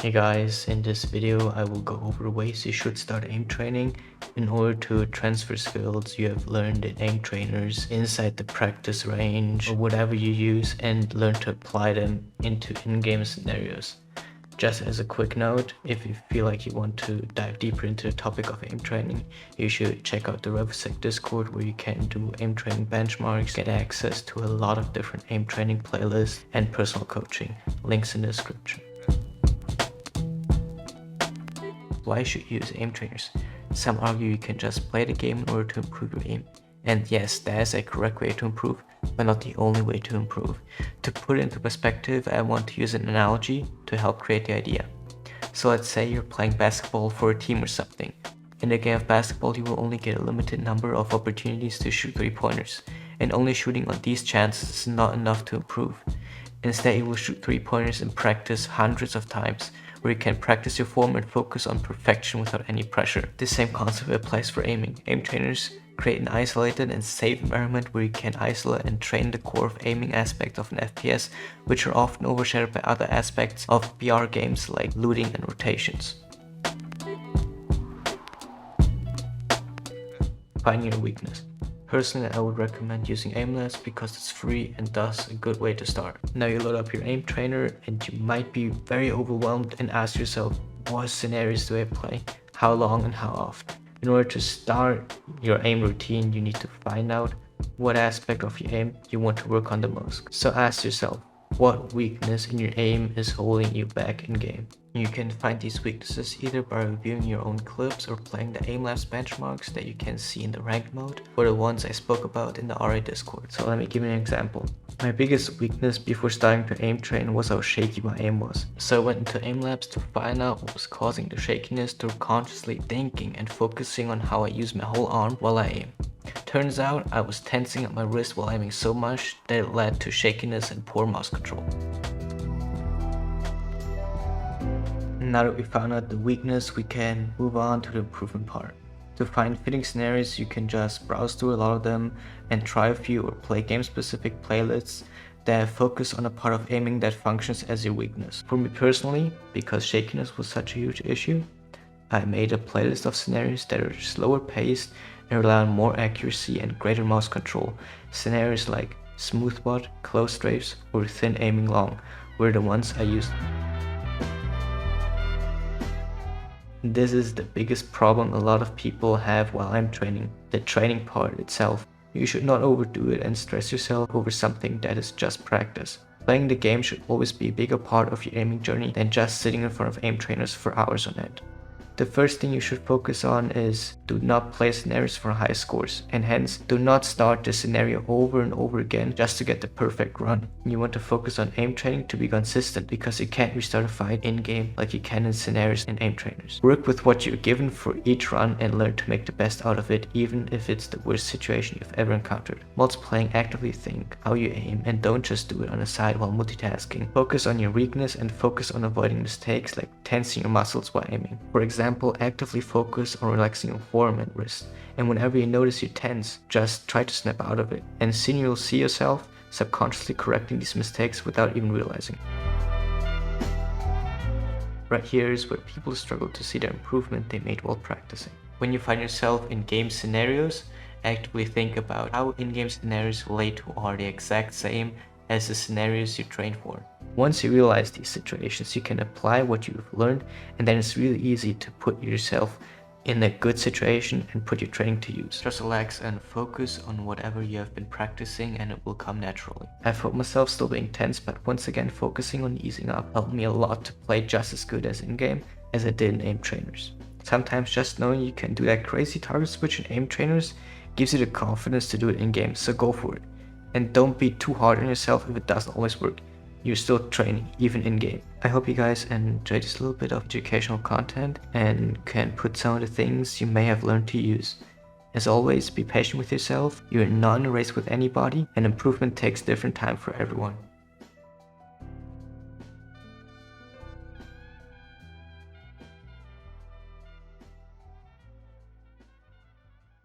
Hey guys, in this video I will go over ways you should start aim training in order to transfer skills you have learned in aim trainers inside the practice range or whatever you use and learn to apply them into in-game scenarios. Just as a quick note, if you feel like you want to dive deeper into the topic of aim training, you should check out the revosect Discord where you can do aim training benchmarks, get access to a lot of different aim training playlists and personal coaching. Links in the description. Why should you use aim trainers? Some argue you can just play the game in order to improve your aim. And yes, that is a correct way to improve, but not the only way to improve. To put it into perspective, I want to use an analogy to help create the idea. So let's say you're playing basketball for a team or something. In a game of basketball, you will only get a limited number of opportunities to shoot 3-pointers, and only shooting on these chances is not enough to improve. Instead, you will shoot 3-pointers in practice hundreds of times, where you can practice your form and focus on perfection without any pressure. This same concept applies for aiming. Aim trainers create an isolated and safe environment where you can isolate and train the core of aiming aspect of an FPS, which are often overshadowed by other aspects of BR games like looting and rotations. Find your weakness. Personally, I would recommend using Aimlabs because it's free and thus a good way to start. Now you load up your aim trainer and you might be very overwhelmed and ask yourself, what scenarios do I play? How long and how often? In order to start your aim routine, you need to find out what aspect of your aim you want to work on the most. So ask yourself, what weakness in your aim is holding you back in game? You can find these weaknesses either by reviewing your own clips or playing the Aimlabs benchmarks that you can see in the ranked mode, or the ones I spoke about in the RA Discord. So let me give you an example. My biggest weakness before starting to aim train was how shaky my aim was. So I went into Aimlabs to find out what was causing the shakiness through consciously thinking and focusing on how I use my whole arm while I aim. Turns out I was tensing up my wrist while aiming so much that it led to shakiness and poor mouse control. Now that we found out the weakness, we can move on to the improvement part. To find fitting scenarios, you can just browse through a lot of them and try a few or play game-specific playlists that focus on a part of aiming that functions as your weakness. For me personally, because shakiness was such a huge issue, I made a playlist of scenarios that are slower paced and rely on more accuracy and greater mouse control. Scenarios like smooth spot, close strafes, or thin aiming long were the ones I used. This is the biggest problem a lot of people have while I'm training, the training part itself. You should not overdo it and stress yourself over something that is just practice. Playing the game should always be a bigger part of your aiming journey than just sitting in front of aim trainers for hours on end. The first thing you should focus on is do not play scenarios for high scores, and hence do not start the scenario over and over again just to get the perfect run. You want to focus on aim training to be consistent because you can't restart a fight in-game like you can in scenarios and aim trainers. Work with what you're given for each run and learn to make the best out of it, even if it's the worst situation you've ever encountered. Multiplying, actively think how you aim and don't just do it on the side while multitasking. Focus on your weakness and focus on avoiding mistakes like tensing your muscles while aiming. For example, actively focus on relaxing your forearm and wrist, and whenever you notice you tense, just try to snap out of it, and soon you'll see yourself subconsciously correcting these mistakes without even realizing. Right here is where people struggle to see the improvement they made while practicing. When you find yourself in game scenarios, actively think about how in-game scenarios relate to or are the exact same as the scenarios you trained for. Once you realize these situations, you can apply what you've learned, and then it's really easy to put yourself in a good situation and put your training to use. Just relax and focus on whatever you have been practicing and it will come naturally. I felt myself still being tense, but once again focusing on easing up helped me a lot to play just as good as in-game as I did in aim trainers. Sometimes just knowing you can do that crazy target switch in aim trainers gives you the confidence to do it in-game, so go for it. And don't be too hard on yourself if it doesn't always work. You're still training, even in-game. I hope you guys enjoyed this little bit of educational content and can put some of the things you may have learned to use. As always, be patient with yourself. You're not in a race with anybody, and improvement takes different time for everyone.